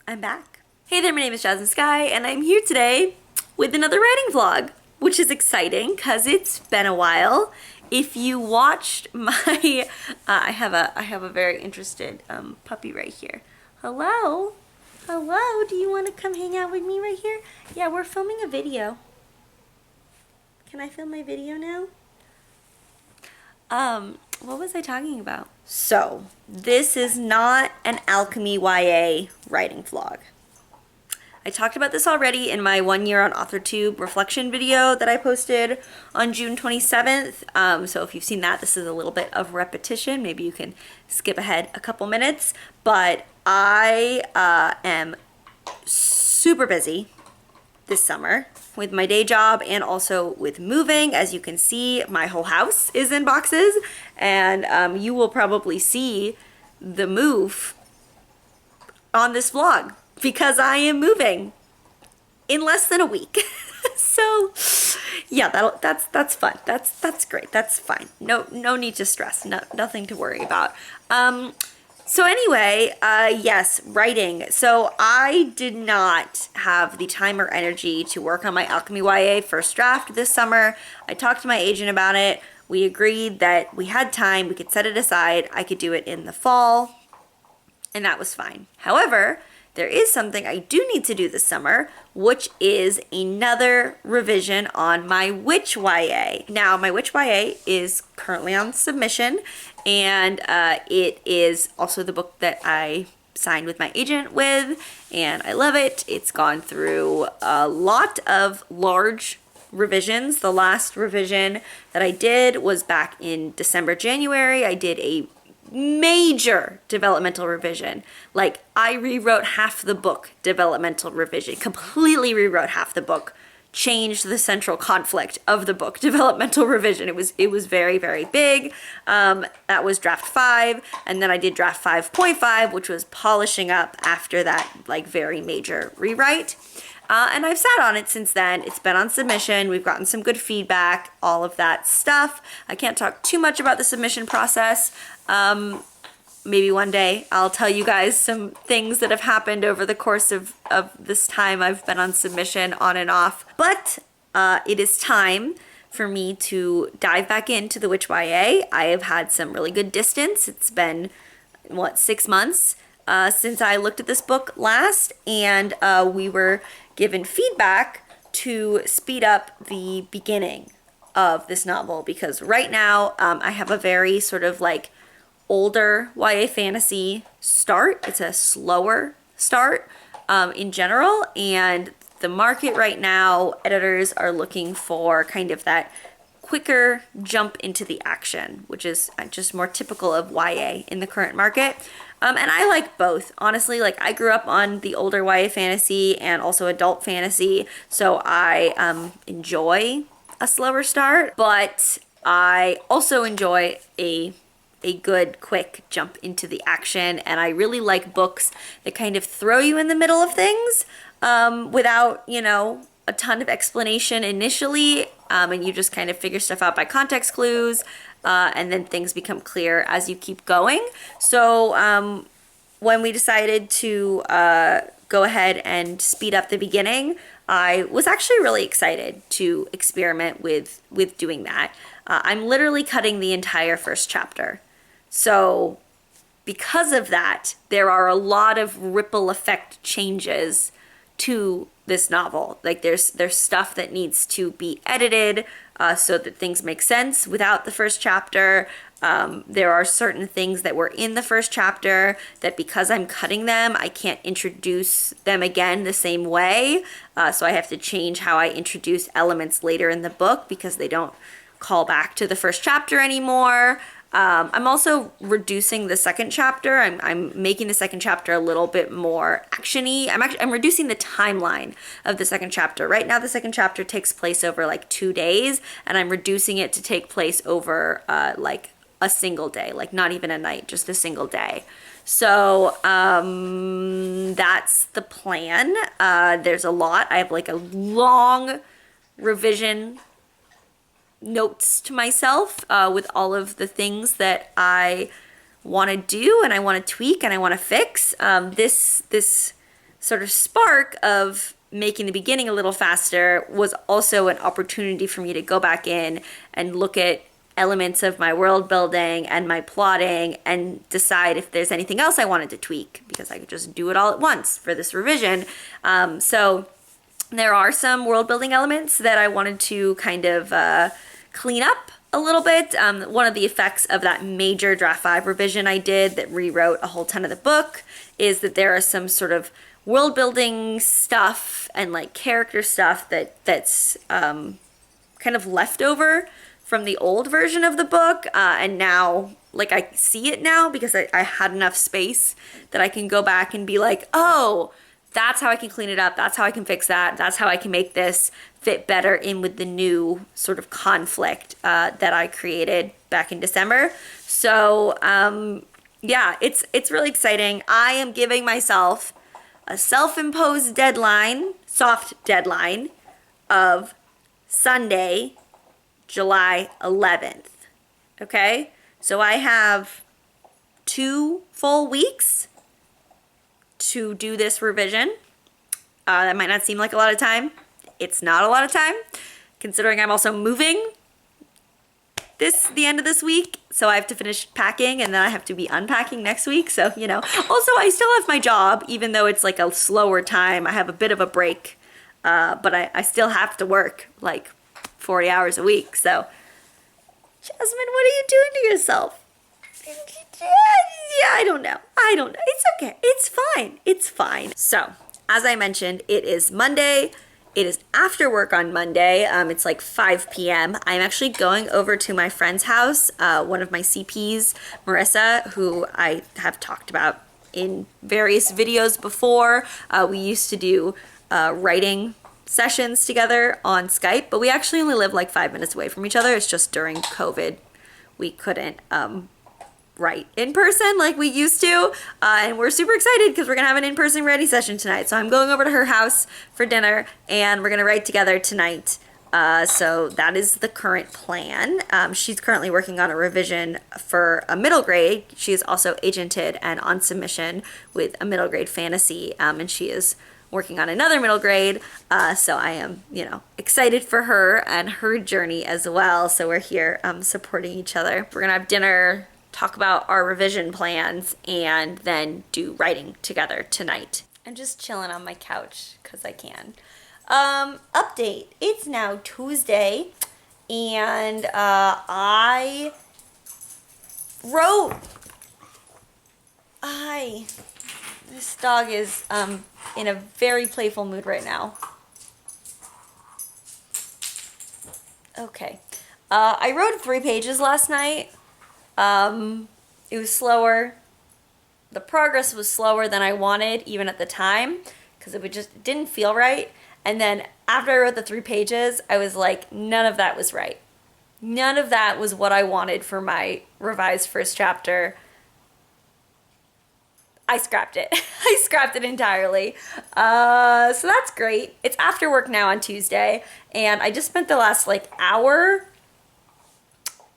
I'm back. Hey there, my name is Jasmine Sky, and I'm here today with another writing vlog, which is exciting because it's been a while. If you watched my, I have a very interested puppy right here. Hello, hello. Do you want to come hang out with me right here? Yeah, we're filming a video. Can I film my video now? What was I talking about? So, this is not an alchemy YA writing vlog. I talked about this already in my 1 year on AuthorTube reflection video that I posted on June 27th. So if you've seen that, this is a little bit of repetition. Maybe you can skip ahead a couple minutes. But I am super busy this summer with my day job and also with moving. As you can see, my whole house is in boxes, and you will probably see the move on this vlog because I am moving in less than a week. So yeah, that's fun. That's great. That's fine. No need to stress. Nothing to worry about. So anyway, yes, writing. So I did not have the time or energy to work on my Alchemy YA first draft this summer. I talked to my agent about it. We agreed that we had time, we could set it aside, I could do it in the fall, and that was fine. However, there is something I do need to do this summer, which is another revision on my Witch YA. Now, my Witch YA is currently on submission, and it is also the book that I signed with my agent with, and I love it. It's gone through a lot of large revisions. The last revision that I did was back in December, January. I did a major developmental revision. Like, I rewrote half the book, developmental revision, completely rewrote half the book, changed the central conflict of the book, developmental revision. It was very, very big. That was draft 5, and then I did draft 5.5, which was polishing up after that, like, very major rewrite. And I've sat on it since then. It's been on submission. We've gotten some good feedback, all of that stuff. I can't talk too much about the submission process. Maybe one day I'll tell you guys some things that have happened over the course of this time I've been on submission on and off. But it is time for me to dive back into the Witch YA. I have had some really good distance. It's been, 6 months since I looked at this book last, and we were given feedback to speed up the beginning of this novel, because right now I have a very sort of like older YA fantasy start. It's a slower start in general, and the market right now, editors are looking for kind of that quicker jump into the action, which is just more typical of YA in the current market. And I like both, honestly. Like, I grew up on the older YA fantasy and also adult fantasy, so I enjoy a slower start, but I also enjoy a good quick jump into the action, and I really like books that kind of throw you in the middle of things without, a ton of explanation initially, and you just kind of figure stuff out by context clues, and then things become clear as you keep going. So when we decided to go ahead and speed up the beginning, I was actually really excited to experiment with doing that. I'm literally cutting the entire first chapter. So because of that, there are a lot of ripple effect changes to this novel. Like, there's stuff that needs to be edited so that things make sense without the first chapter. There are certain things that were in the first chapter that, because I'm cutting them, I can't introduce them again the same way. So I have to change how I introduce elements later in the book because they don't call back to the first chapter anymore. I'm also reducing the second chapter. I'm making the second chapter a little bit more actiony. I'm reducing the timeline of the second chapter. Right now, the second chapter takes place over like 2 days, and I'm reducing it to take place over like a single day, like not even a night, just a single day. So that's the plan. There's a lot. I have like a long revision notes to myself with all of the things that I want to do and I want to tweak and I want to fix. This sort of spark of making the beginning a little faster was also an opportunity for me to go back in and look at elements of my world building and my plotting and decide if there's anything else I wanted to tweak, because I could just do it all at once for this revision. So there are some world building elements that I wanted to kind of clean up a little bit. One of the effects of that major draft 5 revision I did that rewrote a whole ton of the book is that there are some sort of world building stuff and like character stuff that's kind of leftover from the old version of the book, and now like I see it now because I had enough space that I can go back and be like, oh, that's how I can clean it up, that's how I can fix that, that's how I can make this fit better in with the new sort of conflict that I created back in December. So yeah, it's really exciting. I am giving myself a self-imposed deadline, soft deadline, of Sunday, July 11th. Okay? So I have 2 full weeks to do this revision. That might not seem like a lot of time. It's not a lot of time, considering I'm also moving the end of this week. So I have to finish packing and then I have to be unpacking next week. So, you know, also I still have my job, even though it's like a slower time. I have a bit of a break, but I still have to work like 40 hours a week. So, Jasmine, what are you doing to yourself? Yeah, I don't know. It's okay. It's fine. It's fine. So, as I mentioned, it is Monday. It is after work on Monday. It's like 5 p.m. I'm actually going over to my friend's house, one of my CPs, Marissa, who I have talked about in various videos before. We used to do writing sessions together on Skype, but we actually only live like 5 minutes away from each other. It's just during COVID, we couldn't write in person like we used to, and we're super excited because we're gonna have an in-person writing session tonight. So I'm going over to her house for dinner and we're gonna write together tonight. So that is the current plan. She's currently working on a revision for a middle grade. She is also agented and on submission with a middle grade fantasy, and she is working on another middle grade. So I am, you know, excited for her and her journey as well. So we're here supporting each other. We're gonna have dinner, talk about our revision plans, and then do writing together tonight. I'm just chilling on my couch because I can. Update. It's now Tuesday, and I wrote... This dog is in a very playful mood right now. Okay. I wrote 3 pages last night. It was slower. The progress was slower than I wanted, even at the time, because it didn't feel right. And then after I wrote the 3 pages, I was like, none of that was right. None of that was what I wanted for my revised first chapter. I scrapped it. I scrapped it entirely. So that's great. It's after work now on Tuesday, and I just spent the last like hour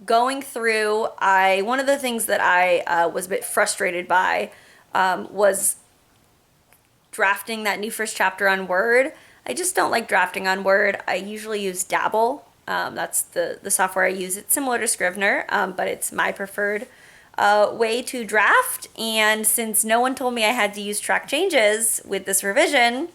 going through. One of the things that I was a bit frustrated by was drafting that new first chapter on Word. I just don't like drafting on Word. I usually use Dabble. That's the software I use. It's similar to Scrivener, but it's my preferred way to draft. And since no one told me I had to use track changes with this revision,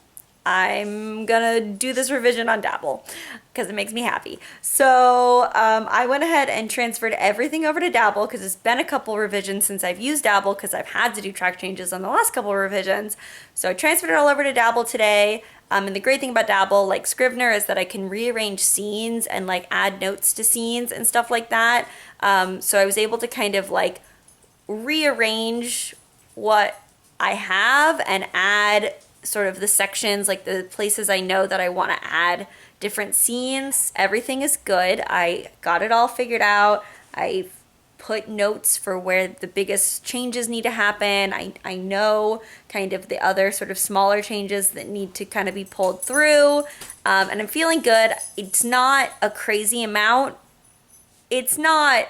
I'm gonna do this revision on Dabble because it makes me happy. So I went ahead and transferred everything over to Dabble because it's been a couple revisions since I've used Dabble because I've had to do track changes on the last couple of revisions. So I transferred it all over to Dabble today. And the great thing about Dabble, like Scrivener, is that I can rearrange scenes and like add notes to scenes and stuff like that. So I was able to kind of like rearrange what I have and add sort of the sections, like the places I know that I want to add different scenes. Everything is good. I got it all figured out. I put notes for where the biggest changes need to happen. I know kind of the other sort of smaller changes that need to kind of be pulled through. And I'm feeling good. It's not a crazy amount. It's not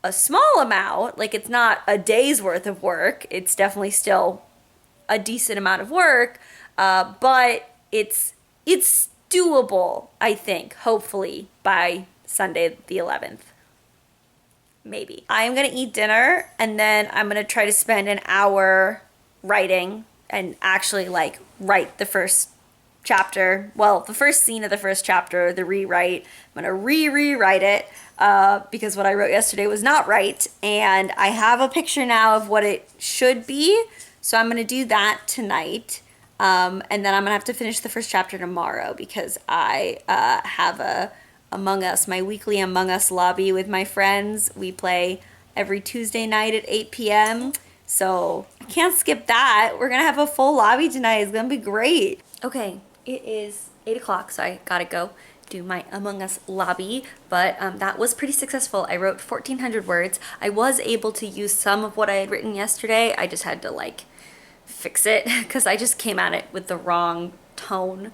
a small amount. Like, it's not a day's worth of work. It's definitely still a decent amount of work, but it's doable, I think, hopefully by Sunday the 11th. Maybe. I'm gonna eat dinner and then I'm gonna try to spend an hour writing and actually like write the first chapter. Well, the first scene of the first chapter, the rewrite. I'm gonna rewrite it because what I wrote yesterday was not right, and I have a picture now of what it should be. So I'm gonna do that tonight, and then I'm gonna have to finish the first chapter tomorrow because I have a Among Us, my weekly Among Us lobby with my friends. We play every Tuesday night at 8 p.m. So I can't skip that. We're gonna have a full lobby tonight. It's gonna be great. Okay, it is 8 o'clock, so I gotta go do my Among Us lobby, but that was pretty successful. I wrote 1,400 words. I was able to use some of what I had written yesterday. I just had to like fix it because I just came at it with the wrong tone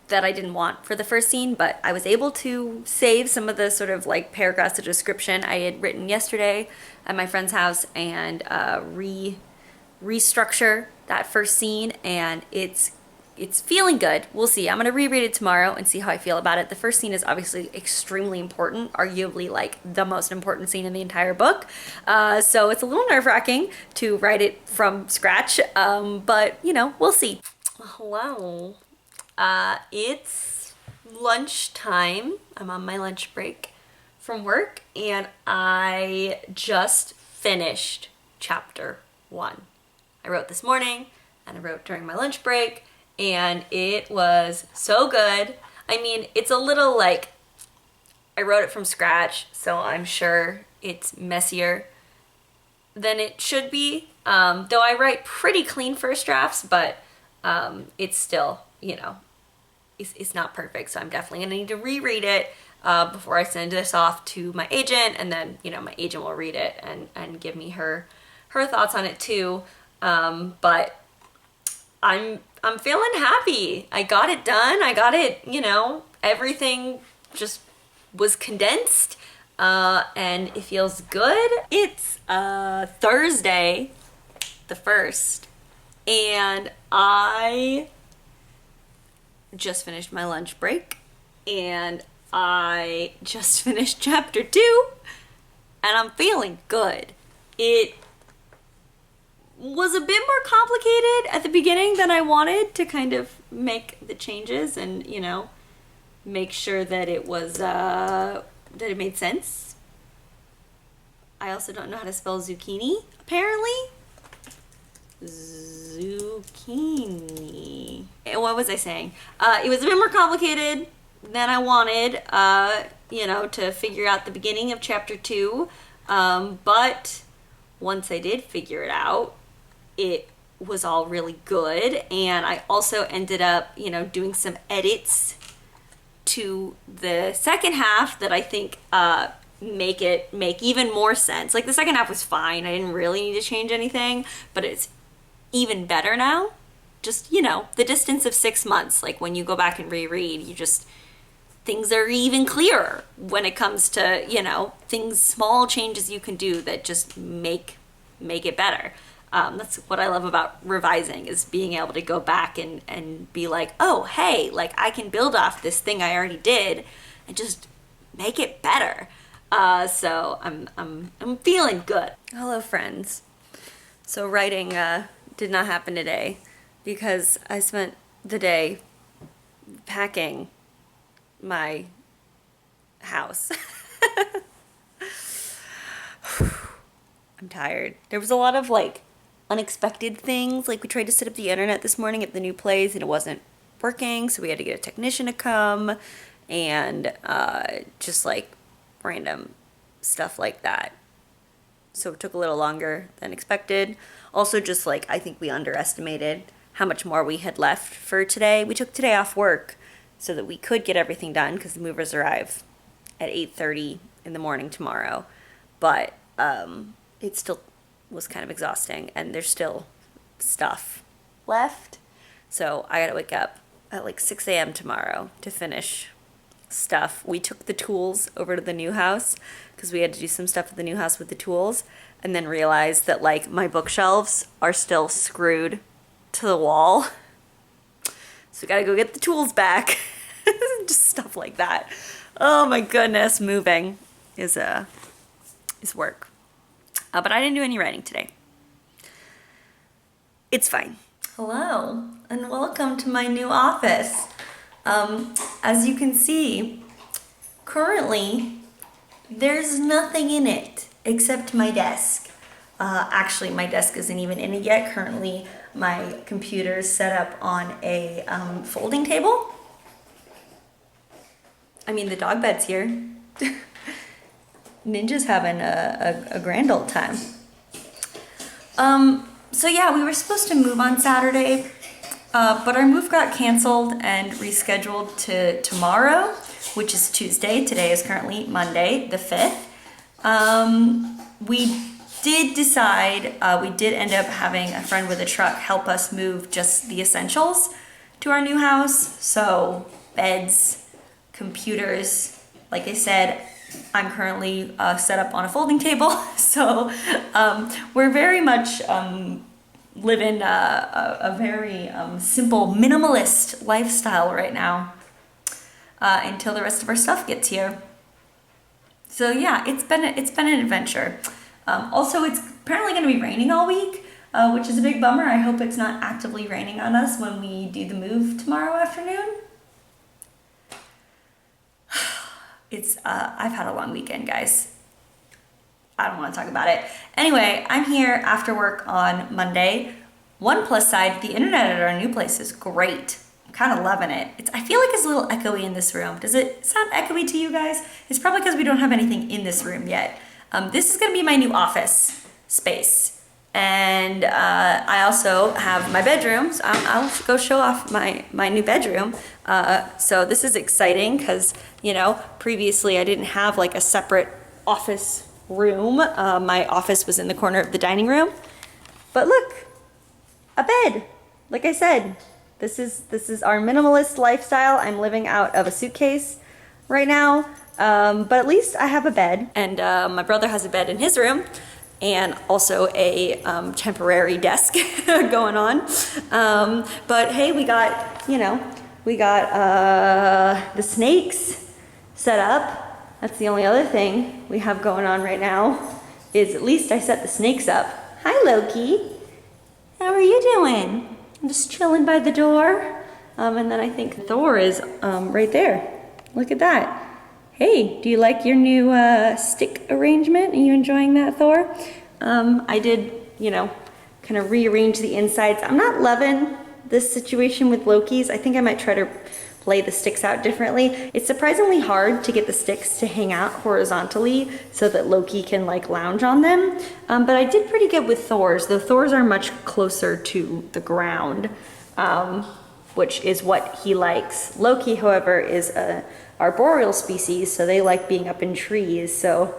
that I didn't want for the first scene, but I was able to save some of the sort of like paragraphs of description I had written yesterday at my friend's house and restructure that first scene, and it's feeling good. We'll see. I'm gonna reread it tomorrow and see how I feel about it. The first scene is obviously extremely important, arguably like the most important scene in the entire book. So it's a little nerve-wracking to write it from scratch, but you know, we'll see. Hello. It's lunchtime. I'm on my lunch break from work, and I just finished chapter 1. I wrote this morning, and I wrote during my lunch break, and it was so good. I mean, it's a little like, I wrote it from scratch, so I'm sure it's messier than it should be. Though I write pretty clean first drafts, but it's still, you know, it's not perfect, so I'm definitely gonna need to reread it before I send this off to my agent, and then, you know, my agent will read it and give me her thoughts on it too. But I'm feeling happy. I got it done. I got it, you know, everything just was condensed, and it feels good. It's Thursday the 1st, and I just finished my lunch break, and I just finished chapter 2, and I'm feeling good. It was a bit more complicated at the beginning than I wanted to kind of make the changes and, you know, make sure that it was, that it made sense. I also don't know how to spell zucchini, apparently. Zucchini. What was I saying? It was a bit more complicated than I wanted, you know, to figure out the beginning of chapter 2. But once I did figure it out, it was all really good. And I also ended up, you know, doing some edits to the second half that I think make even more sense. Like, the second half was fine. I didn't really need to change anything, but it's even better now. Just, you know, the distance of 6 months, like when you go back and reread, you just, things are even clearer when it comes to, you know, things, small changes you can do that just make it better. That's what I love about revising, is being able to go back and be like, oh, hey, like I can build off this thing I already did and just make it better. So I'm feeling good. Hello, friends. So writing did not happen today because I spent the day packing my house. I'm tired. There was a lot of like unexpected things. Like, we tried to set up the internet this morning at the new place and it wasn't working, so we had to get a technician to come, and just like random stuff like that. So it took a little longer than expected. Also, just like, I think we underestimated how much more we had left for today. We took today off work so that we could get everything done because the movers arrive at 8:30 in the morning tomorrow. But it still was kind of exhausting, and there's still stuff left. So I gotta wake up at like 6 a.m. tomorrow to finish stuff. We took the tools over to the new house because we had to do some stuff at the new house with the tools, and then realized that like my bookshelves are still screwed to the wall. So we gotta go get the tools back. Just stuff like that. Oh my goodness, moving is work. But I didn't do any writing today. It's fine. Hello, and welcome to my new office. As you can see, currently, there's nothing in it except my desk. Actually, my desk isn't even in it yet. Currently, my computer is set up on a folding table. I mean, the dog bed's here. Ninja's having a grand old time. So yeah, we were supposed to move on Saturday, but our move got canceled and rescheduled to tomorrow, which is Tuesday. Today is currently Monday, the 5th. We did decide, we did end up having a friend with a truck help us move just the essentials to our new house. So beds, computers, like I said, I'm currently set up on a folding table. So we're very much living a very simple minimalist lifestyle right now until the rest of our stuff gets here. So yeah, it's been an adventure. Also, it's apparently going to be raining all week, which is a big bummer. I hope it's not actively raining on us when we do the move tomorrow afternoon. I've had a long weekend, guys. I don't want to talk about it. Anyway, I'm here after work on Monday. One plus side, the internet at our new place is great. I'm kind of loving it. I feel like it's a little echoey in this room. Does it sound echoey to you guys? It's probably because we don't have anything in this room yet. This is going to be my new office space. And I also have my bedroom. So I'll go show off my new bedroom. So this is exciting because, you know, previously I didn't have like a separate office room. My office was in the corner of the dining room. But look, a bed. Like I said, this is our minimalist lifestyle. I'm living out of a suitcase right now. But at least I have a bed. And my brother has a bed in his room. And also a temporary desk going on. But hey, we got the snakes set up. That's the only other thing we have going on right now, is at least I set the snakes up. Hi, Loki. How are you doing? I'm just chilling by the door. And then I think Thor is right there. Look at that. Hey, do you like your new stick arrangement? Are you enjoying that, Thor? I did, kind of rearrange the insides. I'm not loving this situation with Loki's. I think I might try to lay the sticks out differently. It's surprisingly hard to get the sticks to hang out horizontally so that Loki can like lounge on them. But I did pretty good with Thor's. The Thor's are much closer to the ground, which is what he likes. Loki, however, is a arboreal species, so they like being up in trees. So,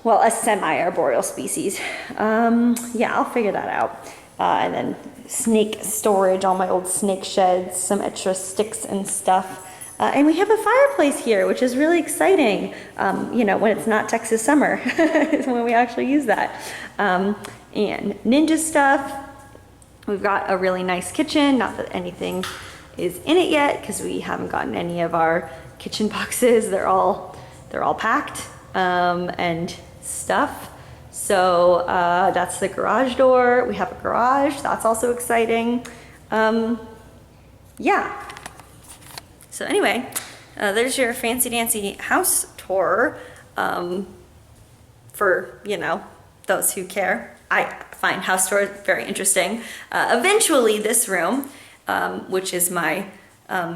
well, a semi-arboreal species. Yeah, I'll figure that out. And then snake storage, all my old snake sheds, some extra sticks and stuff. And we have a fireplace here, which is really exciting. When it's not Texas summer, is when we actually use that. And Ninja stuff. We've got a really nice kitchen. Not that anything is in it yet, because we haven't gotten any of our kitchen boxes. They're all packed and stuff. So that's the garage door. We have a garage. That's also exciting. Yeah. So anyway, there's your fancy dancy house tour for, those who care. I find house tours very interesting. Eventually this room, which is my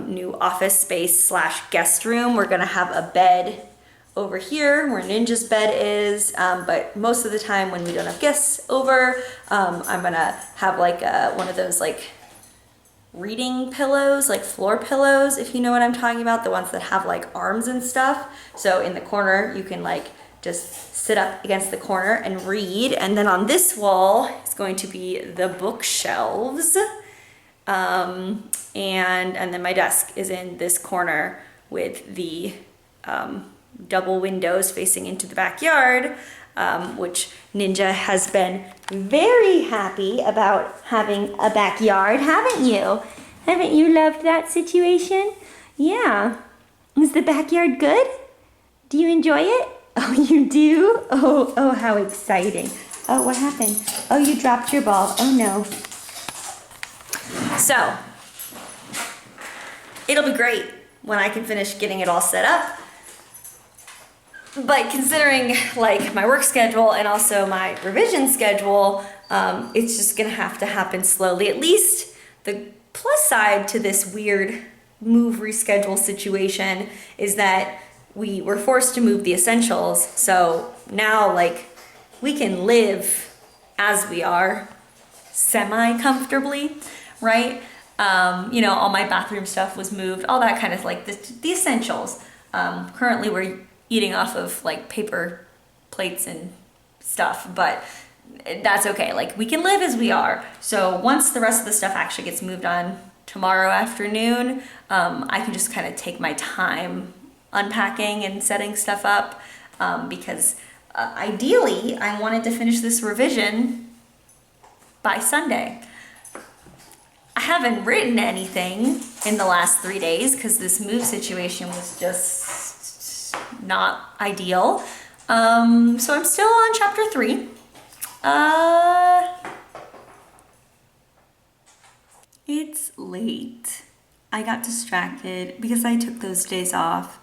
new office space / guest room, we're gonna have a bed over here where Ninja's bed is, but most of the time when we don't have guests over, I'm gonna have like one of those like reading pillows, like floor pillows, if you know what I'm talking about, the ones that have like arms and stuff. So in the corner you can like just sit up against the corner and read, and then on this wall is going to be the bookshelves, and then my desk is in this corner with the double windows facing into the backyard. which Ninja has been very happy about having a backyard, haven't you? Haven't you loved that situation? Yeah. Is the backyard good? Do you enjoy it? Oh, you do? Oh, how exciting. Oh, what happened? Oh, you dropped your ball. Oh, no. So, it'll be great when I can finish getting it all set up. But considering like my work schedule and also my revision schedule, it's just gonna have to happen slowly. At least the plus side to this weird move reschedule situation is that we were forced to move the essentials. So now like we can live as we are semi-comfortably, right? You know, all my bathroom stuff was moved, all that kind of like the essentials. Currently we're eating off of like paper plates and stuff, but that's okay. Like we can live as we are. So once the rest of the stuff actually gets moved on tomorrow afternoon, I can just kind of take my time unpacking and setting stuff up, because ideally I wanted to finish this revision by Sunday. I haven't written anything in the last 3 days because this move situation was just not ideal. So I'm still on chapter 3. It's late. I got distracted because I took those days off.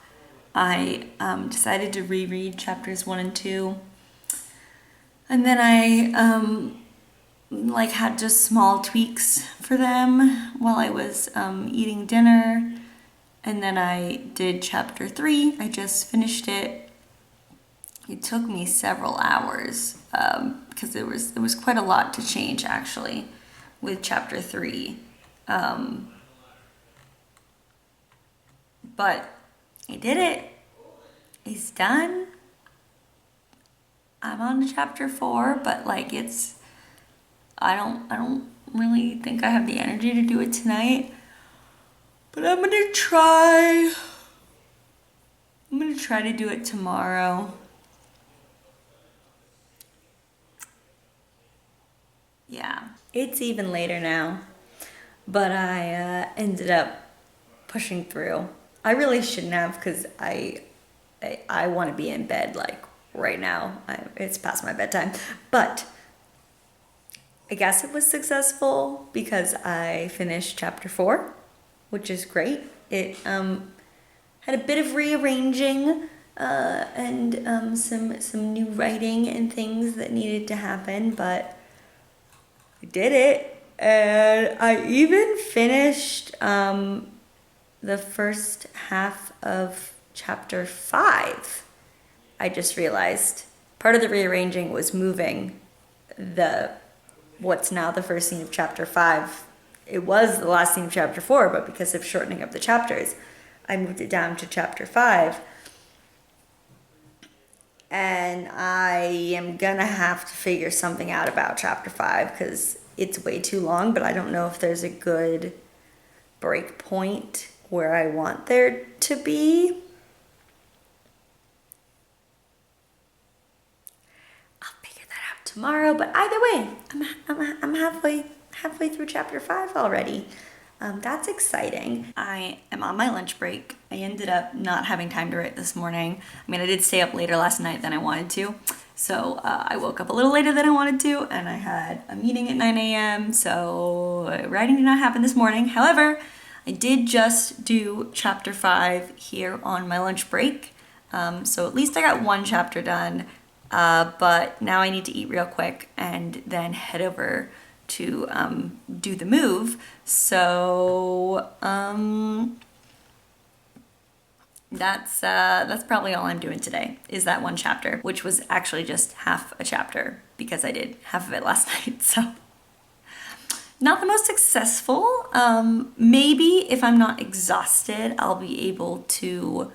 I decided to reread chapters 1 and 2. And then I like had just small tweaks for them while I was eating dinner. And then I did chapter 3. I just finished it. It took me several hours because there was quite a lot to change actually with chapter 3. But I did it. It's done. I'm on to chapter 4, but like I don't really think I have the energy to do it tonight. But I'm gonna try to do it tomorrow. Yeah, it's even later now, but I ended up pushing through. I really shouldn't have because I want to be in bed like right now. It's past my bedtime, but I guess it was successful because I finished chapter 4. Which is great. It had a bit of rearranging and some new writing and things that needed to happen, but I did it. And I even finished the first half of chapter 5. I just realized part of the rearranging was moving what's now the first scene of chapter 5. It was the last scene of chapter 4, but because of shortening up the chapters, I moved it down to chapter 5. And I am gonna have to figure something out about chapter 5 because it's way too long, but I don't know if there's a good break point where I want there to be. I'll figure that out tomorrow, but either way, I'm halfway through chapter 5 already. That's exciting. I am on my lunch break. I ended up not having time to write this morning. I mean, I did stay up later last night than I wanted to. So I woke up a little later than I wanted to, and I had a meeting at 9 a.m. So writing did not happen this morning. However, I did just do chapter 5 here on my lunch break. So at least I got one chapter done. But now I need to eat real quick and then head over to do the move. So that's probably all I'm doing today is that one chapter, which was actually just half a chapter because I did half of it last night. So not the most successful. Maybe if I'm not exhausted, I'll be able to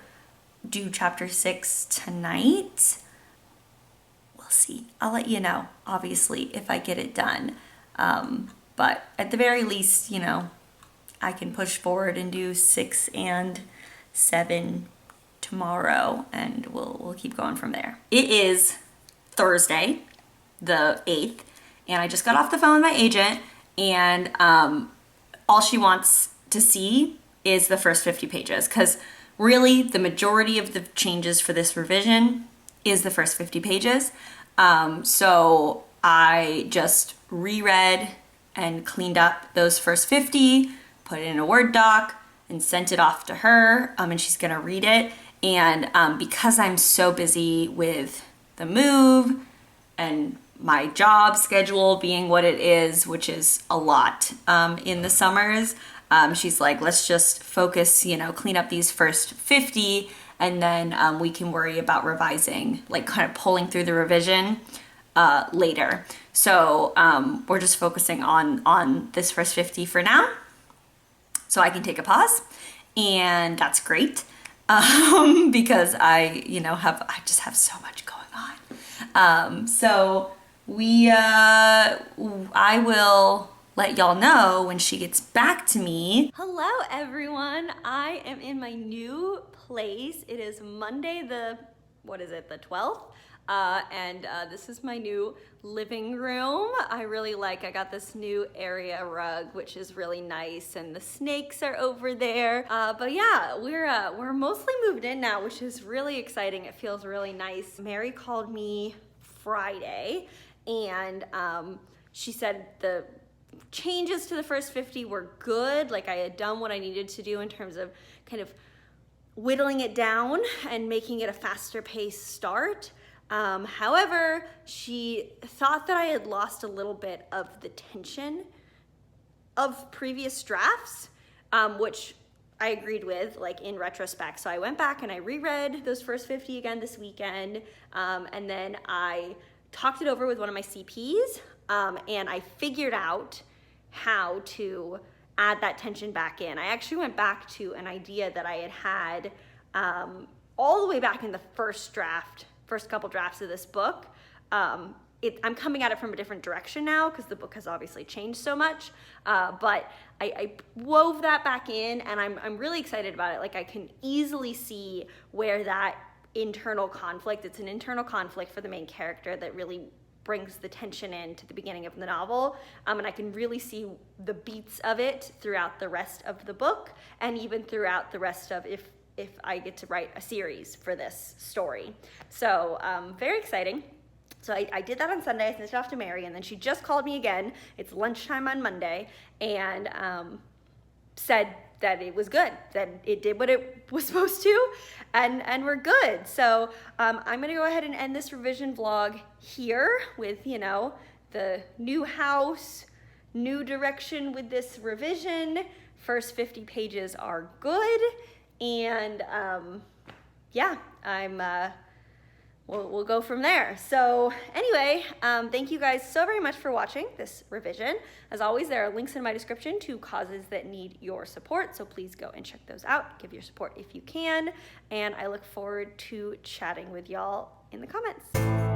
do chapter 6 tonight. We'll see. I'll let you know, obviously, if I get it done. But at the very least, you know, I can push forward and do 6 and 7 tomorrow, and we'll keep going from there. It is Thursday, the 8th, and I just got off the phone with my agent, and all she wants to see is the first 50 pages, because really the majority of the changes for this revision is the first 50 pages. So I just reread and cleaned up those first 50, put it in a Word doc, and sent it off to her, and she's gonna read it. And because I'm so busy with the move and my job schedule being what it is, which is a lot in the summers, she's like, let's just focus, clean up these first 50, and then we can worry about revising, like kind of pulling through the revision later. So we're just focusing on this first 50 for now, so I can take a pause, and that's great because I just have so much going on. So I will let y'all know when she gets back to me. Hello everyone, I am in my new place. It is Monday the 12th? And this is my new living room. I got this new area rug, which is really nice, and the snakes are over there. But yeah, we're mostly moved in now, which is really exciting. It feels really nice. Mary called me Friday, and she said the changes to the first 50 were good. Like, I had done what I needed to do in terms of kind of whittling it down and making it a faster paced start. However, she thought that I had lost a little bit of the tension of previous drafts, which I agreed with, like, in retrospect. So I went back and I reread those first 50 again this weekend, and then I talked it over with one of my CPs, and I figured out how to add that tension back in. I actually went back to an idea that I had all the way back in the first couple drafts of this book. I'm coming at it from a different direction now because the book has obviously changed so much, but I wove that back in, and I'm really excited about it. Like, I can easily see where that internal conflict, it's an internal conflict for the main character that really brings the tension in to the beginning of the novel, and I can really see the beats of it throughout the rest of the book, and even throughout the rest of if I get to write a series for this story. So very exciting. So I did that on Sunday. I sent it off to Mary, and then she just called me again. It's lunchtime on Monday, and said that it was good, that it did what it was supposed to, and we're good. So I'm gonna go ahead and end this revision vlog here with, the new house, new direction with this revision. First 50 pages are good, and yeah, we'll go from there. So anyway, thank you guys so very much for watching this revision. As always, there are links in my description to causes that need your support, so please go and check those out. Give your support if you can, and I look forward to chatting with y'all in the comments.